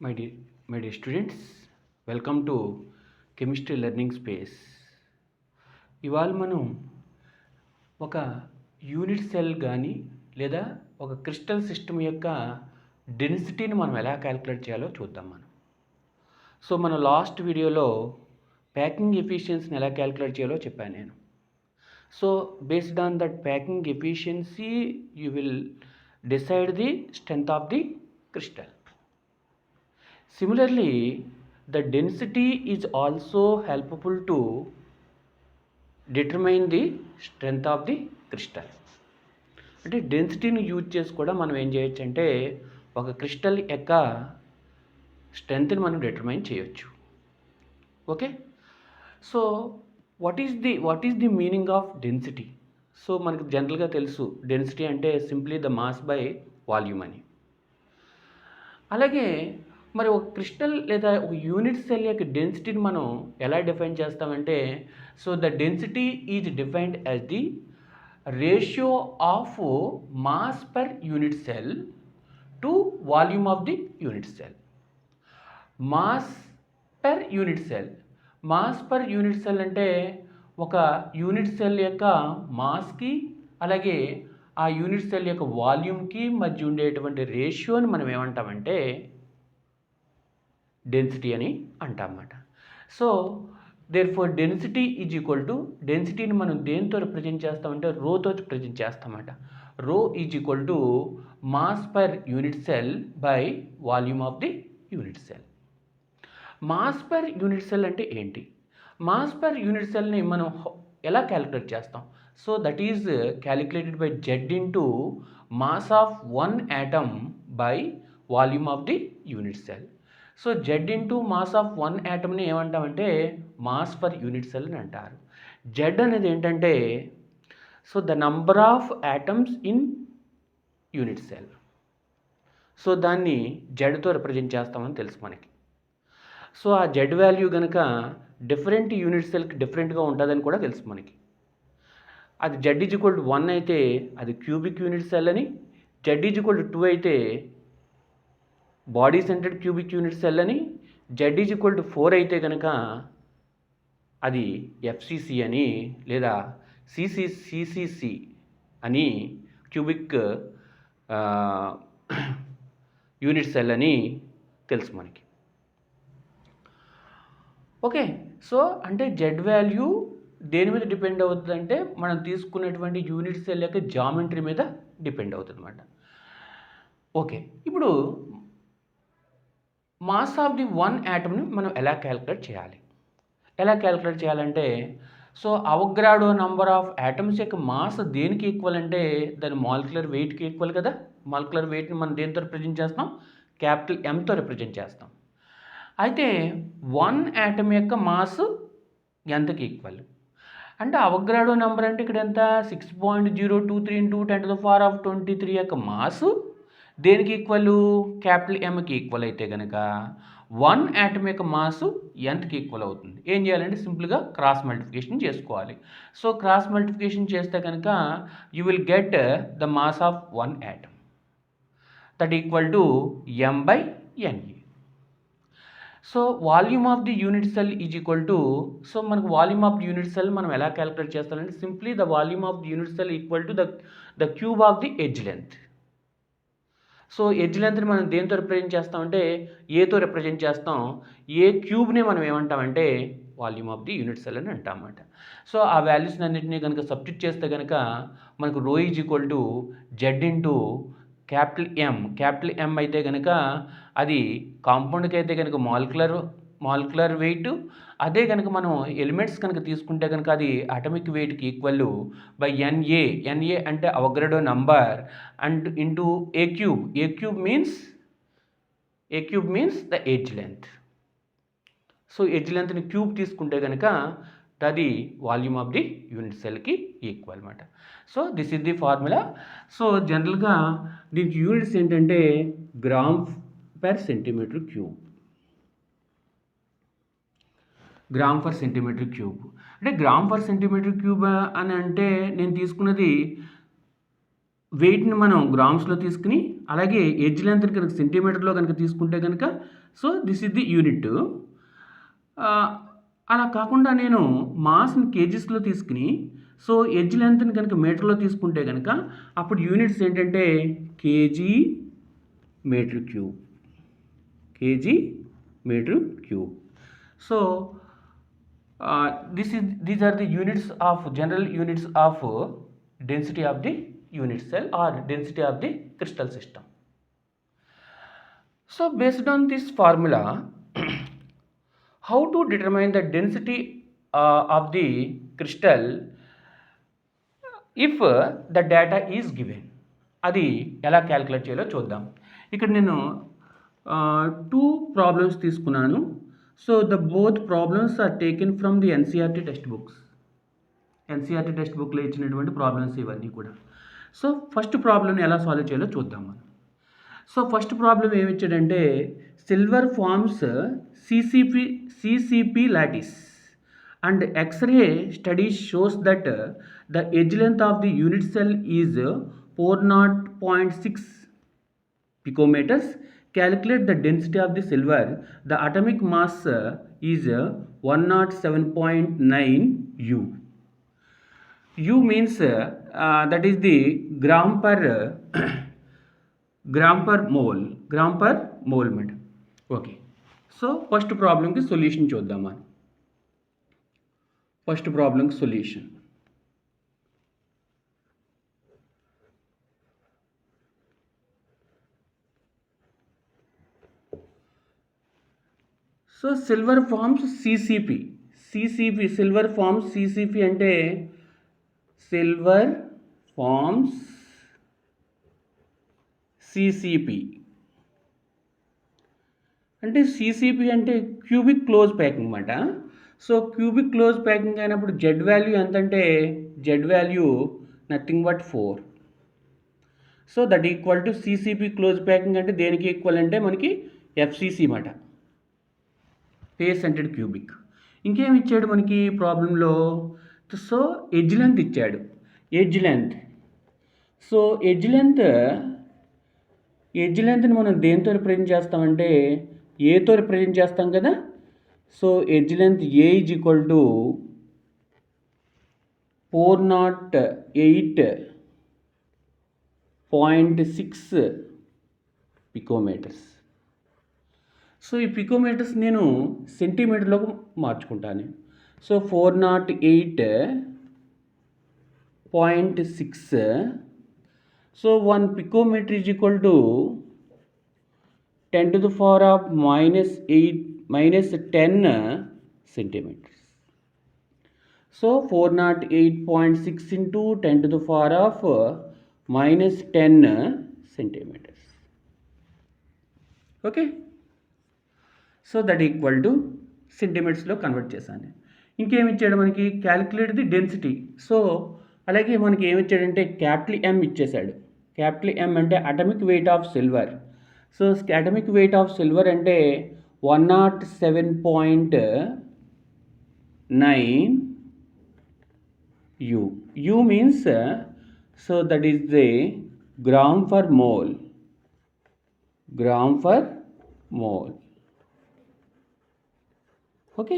My dear, my dear students, welcome to chemistry learning space. ఇవాళ మనం ఒక unit cell కానీ లేదా ఒక క్రిస్టల్ సిస్టమ్ యొక్క డెన్సిటీని మనం ఎలా క్యాలిక్యులేట్ చేయాలో చూద్దాం మనం. సో మన లాస్ట్ వీడియోలో ప్యాకింగ్ ఎఫిషియన్సీని ఎలా క్యాలిక్యులేట్ చేయాలో చెప్పాను నేను. So based on that packing efficiency you will decide the strength of the crystal. Similarly, the density is also helpful to determine the strength of the crystal. అంటే డెన్సిటీని use చేసి కూడా మనం ఏం చేయొచ్చు అంటే ఒక క్రిస్టల్ యొక్క స్ట్రెంగ్త్ని మనం డిటర్మైన్ చేయొచ్చు. Okay, so what is the meaning of density? So మనకు జనరల్గా తెలుసు డెన్సిటీ అంటే simply the mass by volume అని. అలాగే మరి ఒక క్రిస్టల్ లేదా ఒక యూనిట్ సెల్ యొక్క డెన్సిటీని మనం ఎలా డిఫైన్ చేస్తామంటే, so the density is defined as the ratio of mass per unit cell to volume of the unit cell. Mass per unit cell. Mass per unit cell అంటే ఒక unit cell యొక్క మాస్కి అలాగే ఆ unit cell యొక్క వాల్యూమ్కి మధ్య ఉండేటువంటి రేషియోని మనం ఏమంటామంటే డెన్సిటీ అని అంటామన్నమాట. So therefore density is equal to, డెన్సిటీని మనం దేంతో రిప్రజెంట్ చేస్తామంటే రోతో రిప్రజెంట్ చేస్తామన్నమాట. Rho is equal to mass per unit cell by volume of the unit cell. Mass per unit cell అంటే ఏంటి? మాస్ పర్ యూనిట్ సెల్ని మనం ఎలా క్యాలిక్యులేట్ చేస్తాం? So that is calculated by Z into mass of one atom by volume of the unit cell. So Z into mass of one యాటమ్ని ఏమంటామంటే mass per unit cell అని అంటారు. Z అనేది ఏంటంటే so the number of atoms in unit cell. So దాన్ని జెడ్తో represent చేస్తామని తెలుసు మనకి. సో ఆ జెడ్ వాల్యూ కనుక డిఫరెంట్ యూనిట్ సెల్కి డిఫరెంట్గా ఉంటుందని కూడా తెలుసు మనకి. అది జెడ్ ఈజ్ ఈక్వల్ టు 1 అయితే అది క్యూబిక్ యూనిట్ సెల్ అని, జెడ్ ఈజ్ ఈక్వల్ టు 2 అయితే body centred cubic unit cell అని, జెడ్ ఈజ్ ఈక్వల్ టు 4 అయితే కనుక అది ఎఫ్సిసి అని లేదా సిసిసి అని క్యూబిక్ యూనిట్ సెల్ అని తెలుసు మనకి. ఓకే, సో అంటే జెడ్ వాల్యూ దేని మీద డిపెండ్ అవుతుంది అంటే మనం తీసుకున్నటువంటి యూనిట్ సెల్ యొక్క జామెట్రీ మీద డిపెండ్ అవుతుంది అన్నమాట. ఓకే, ఇప్పుడు మాస్ ఆఫ్ ది వన్ యాటమ్ని మనం ఎలా క్యాలిక్యులేట్ చేయాలి? ఎలా క్యాలిక్యులేట్ చేయాలంటే so Avogadro number of atoms యొక్క మాస్ దేనికి ఈక్వల్ అంటే దాని మాలిక్యులర్ వెయిట్కి ఈక్వల్ కదా. మాలిక్యులర్ వెయిట్ని మనం దేనితో రిప్రజెంట్ చేస్తాం? క్యాపిటల్ ఎంతో రిప్రజెంట్ చేస్తాం. అయితే వన్ యాటమ్ యొక్క మాస్ ఎంతకి ఈక్వల్ అంటే అవోగాడ్రో నెంబర్ అంటే ఇక్కడ ఎంత 6.023 ఇంటూ 10⁻23 యొక్క మాస్ దేనికి ఈక్వల్? క్యాపిటల్ ఎంకి ఈక్వల్ అయితే కనుక వన్ యాటమ్ యొక్క మాస్ ఎంతకి ఈక్వల్ అవుతుంది? ఏం చేయాలంటే సింపుల్గా క్రాస్ మల్టిప్లికేషన్ చేసుకోవాలి. సో క్రాస్ మల్టిప్లికేషన్ చేస్తే కనుక you will get the mass of one atom that equal to m/ne. So volume of the unit cell is equal to, so మనకు volume of the unit cell మనం ఎలా calculate చేస్తామంటే simply the volume of the unit cell equal to the cube of the edge length. So edge లెంత్ని మనం దేంతో represent చేస్తామంటే ఏతో represent చేస్తాం. ఏ క్యూబ్ని మనం ఏమంటామంటే volume of the unit cell అని అంటామన్నమాట. సో ఆ వాల్యూస్ని అన్నింటినీ కనుక సబ్స్టిట్యూట్ చేస్తే కనుక మనకు రో is equal to Z into capital M అయితే కనుక అది కాంపౌండ్కి అయితే కనుక మాలిక్యులర్ వెయిట్, అదే కనుక మనం ఎలిమెంట్స్ కనుక తీసుకుంటే కనుక అది అటమిక్ వెయిట్కి ఈక్వల్ బై ఎన్ఏ అంటే Avogadro number and into A cube means the edge length. So edge లెంత్ని క్యూబ్ తీసుకుంటే కనుక అది వాల్యూమ్ ఆఫ్ ది యూనిట్ సెల్కి ఈక్వల్ అనమాట. So this is the formula. So జనరల్గా దీనికి యూనిట్స్ ఏంటంటే gram per centimeter cube. Gram per centimeter cube అంటే గ్రామ్ పర్ సెంటీమీటర్ క్యూబ్ అని అంటే నేను తీసుకున్నది వెయిట్ని మనం గ్రామ్స్లో తీసుకుని అలాగే ఎడ్జ్ లెంత్ కనుక సెంటీమీటర్లో కనుక తీసుకుంటే కనుక so this is the unit. అలా కాకుండా నేను మాస్ని కేజీస్లో తీసుకుని సో ఎడ్జ్ లెంత్ని కనుక మీటర్లో తీసుకుంటే కనుక అప్పుడు యూనిట్స్ ఏంటంటే KG meter cube, KG meter cube. So these are the units of general units of density of the unit cell or density of the crystal system. So based on this formula how to determine the density of the crystal if the data is given, అది ఎలా calculate చేయాలో చూద్దాం. ఇక్కడ నేను 2 problems తీసుకున్నాను. So both problems are taken from the NCERT text books. NCERT text బుక్లో ఇచ్చినటువంటి problems ఇవన్నీ కూడా. సో ఫస్ట్ ప్రాబ్లమ్ని ఎలా సాల్వ్ చేయాలో చూద్దాం మనం. సో ఫస్ట్ ప్రాబ్లం ఏమి ఇచ్చాడంటే silver forms CCP lattice and X-ray study shows that the edge length of the unit cell is 40.6 picometers. Calculate the density of the silver. The atomic mass is 107.9 U. U means that is the gram per mole mat. Okay. So first problem की solution చూద్దాం మనం. First problem solution. So silver forms CCP silver forms CCP అంటే silver forms CCP అంటే CCP అంటే cubic close packing అన్నమాట. So cubic close packing అయినప్పుడు Z value ఎంత అంటే Z value nothing but 4. So that equal to CCP close packing అంటే దేనికి equal అంటే మనకి FCC మాట, ఫేస్ సెంటెడ్ క్యూబిక్. ఇంకేమి ఇచ్చాడు మనకి ప్రాబ్లంలో? సో ఎడ్జ్ లెంత్ ఇచ్చాడు. Edge length. సో ఎడ్జ్ లెంత్ని మనం దేంతో రిప్రజెంట్ చేస్తామంటే ఏతో రిప్రజెంట్ చేస్తాం కదా. So edge length A is equal to 408.6 picometers. So ఈ పికోమీటర్స్ నేను సెంటీమీటర్లోకి మార్చుకుంటాను. So 408.6. So 1 picometer is equal to 10 to the power of minus 10 centimeters. So 408.6 into 10 to the power of minus 10 centimeters. Okay. So that equal to సెంటీమీటర్స్లో convert చేశాను. ఇంకేమి ఇచ్చాడు మనకి? Calculate the density. So అలాగే మనకి ఏమి ఇచ్చాడంటే క్యాపిటల్ M ఇచ్చేసాడు. క్యాపిటల్ M అంటే atomic weight of silver. So atomic weight of silver అంటే 107.9 U. U means so that is the gram per mole. Okay.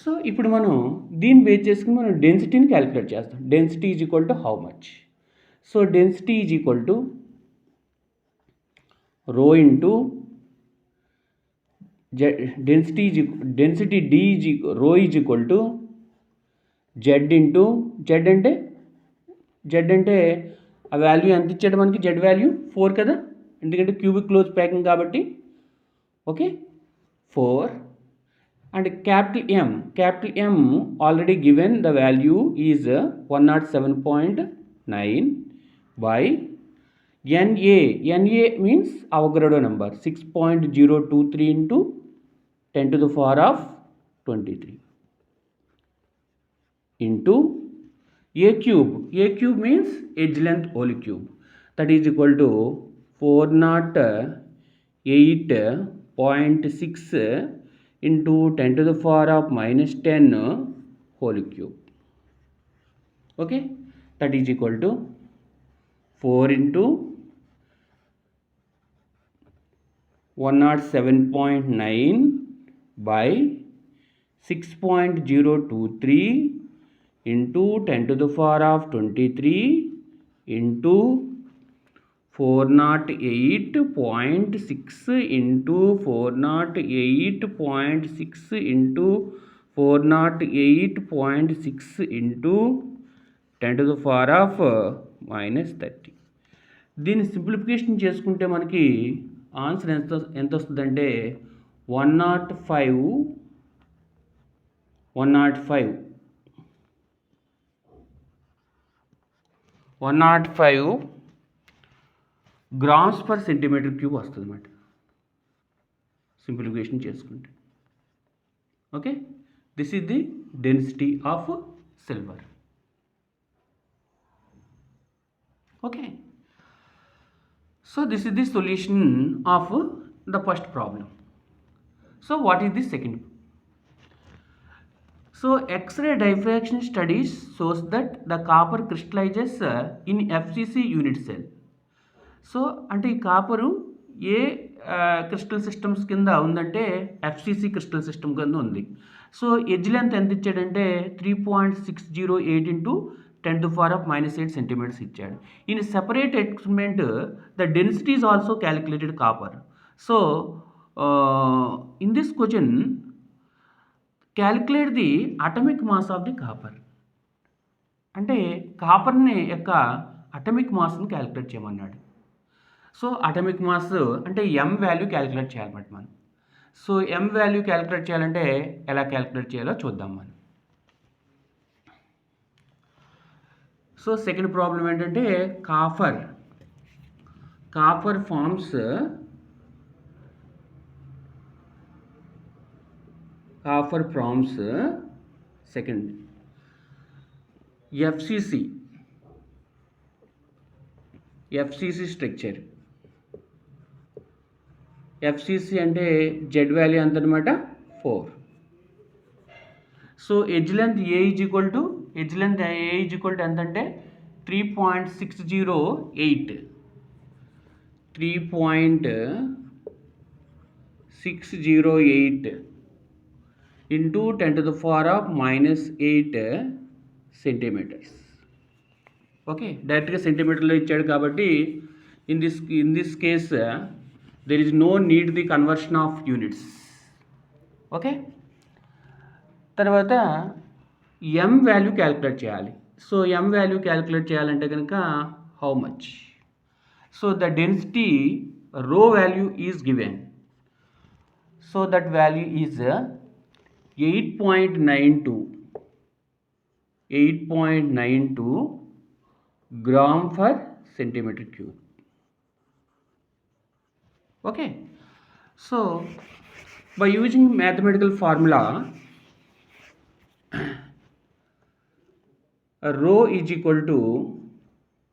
So ఇప్పుడు మనం దీన్ని బేస్ చేసుకుని మనం డెన్సిటీని క్యాలిక్యులేట్ చేస్తాం. Density is equal to how much? So density is equal to rho into density D రో is equal to Z into Z అంటే ఆ value ఎంత ఇచ్చాడు మనకి? జెడ్ వాల్యూ 4 కదా, ఎందుకంటే క్యూబిక్ క్లోజ్ ప్యాకింగ్ కాబట్టి. Okay, 4. And capital M already given the value is 107.9 by NA means Avogadro number 6.023 into 10 to the power of 23 into A cube means edge length whole cube, that is equal to 408.6 into 10 to the power of minus 10 whole cube. Okay, that is equal to 4 into 107.9 by 6.023 into 10 to the power of 23 into 408.6 into 408.6 into 408.6 into 10 to the power of -30. దీన్ని simplification చేసుకుంటే మనకి answer ఎంత వస్తుందంటే 105 grams per centimeter cube వస్తుంది అన్నమాట simplification చేసుకుంటే. Okay, this is the density of silver. Okay, so this is the solution of the first problem. So what is the second? So X-ray diffraction studies shows that the copper crystallizes in FCC unit cell. So అంటే ఈ కాపరు ఏ crystal systems కింద ఉందంటే FCC crystal system కింద ఉంది. So edge length ఎంత ఇచ్చాడంటే 3.608 into 10 to the power of -8 centimeters ఇచ్చాడు. In separate experiment the density is also calculated copper. So in this question calculate the atomic mass of the copper. అంటే కాపర్ని యొక్క atomic మాస్ని calculate చేయమన్నాడు. So atomic mass అంటే ఎం value calculate చేయాలన్నమాట మనం. So M value calculate చేయాలంటే ఎలా calculate చేయాలో చూద్దాం మనం. సో సెకండ్ ప్రాబ్లం ఏంటంటే copper forms second FCC structure. FCC అంటే జెడ్ వాల్యూ ఎంత అనమాట 4. So edge length A is equal to ఎంత అంటే 3.608 into 10 to the power of -8 centimetres. Okay, డైరెక్ట్గా సెంటీమీటర్లో ఇచ్చాడు కాబట్టి in this case there is no need the conversion of units. Okay, తర్వాత ఎం వాల్యూ క్యాలిక్యులేట్ చేయాలి. సో ఎం వాల్యూ క్యాలిక్యులేట్ చేయాలంటే కనుక how much? So the density rho value is given. So that value is 8.92 gram per centimetre cube. Okay, so by using mathematical formula rho is equal to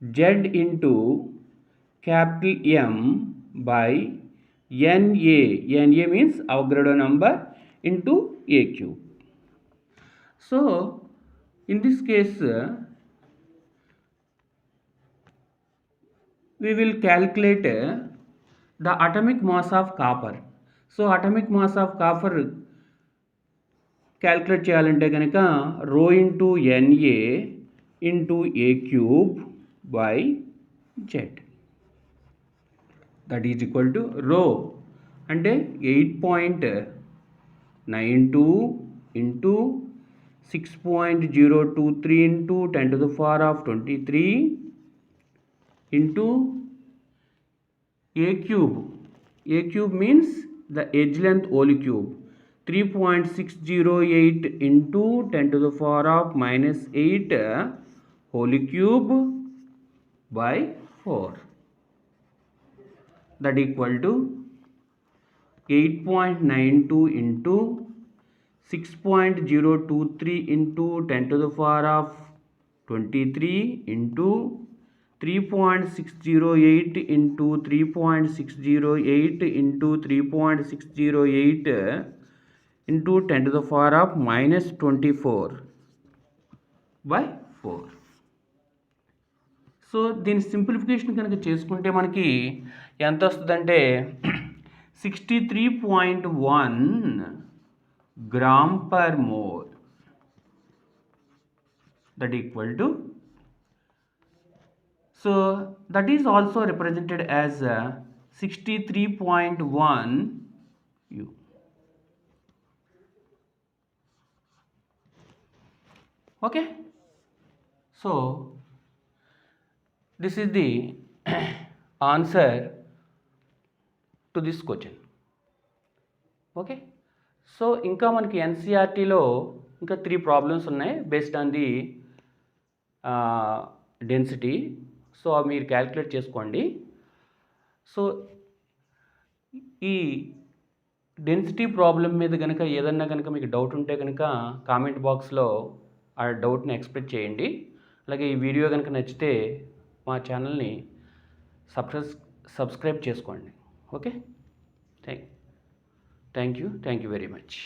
Z into capital M by NA. NA means Avogadro number into A cube. So in this case we will calculate the atomic mass of copper. So atomic mass of copper calculate చేయాలంటే కనుక rho into N A into A cube by Z that is equal to rho అంటే 8.92 into 6.023 into 10 to the power of 23 into A cube means the edge length whole cube 3.608 into 10 to the power of -8 whole cube by 4 that equal to 8.92 into 6.023 into 10 to the power of 23 into 3.608 into 3.608 into 3.608 into 10 to the power of -24 by 4. So దీని simplification కనుక చేసుకుంటే మనకి ఎంత వస్తుందంటే 63.1 gram per mole, that equal to, so that is also represented as 63.1 U. Okay, so this is the answer to this question. Okay, so ఇంకా మనకి ఎన్సీఆర్టీలో ఇంకా 3 problems ఉన్నాయి based on the density. So అవి మీరు క్యాలిక్యులేట్ చేసుకోండి. So ఈ density problem మీద కనుక ఏదన్నా కనుక మీకు డౌట్ ఉంటే కనుక కామెంట్ బాక్స్లో ఆ డౌట్ని ఎక్స్ప్రెస్ చేయండి. అలాగే ఈ వీడియో కనుక నచ్చితే మా ఛానల్ని సబ్స్క్రైబ్ చేసుకోండి. Okay, thank you very much.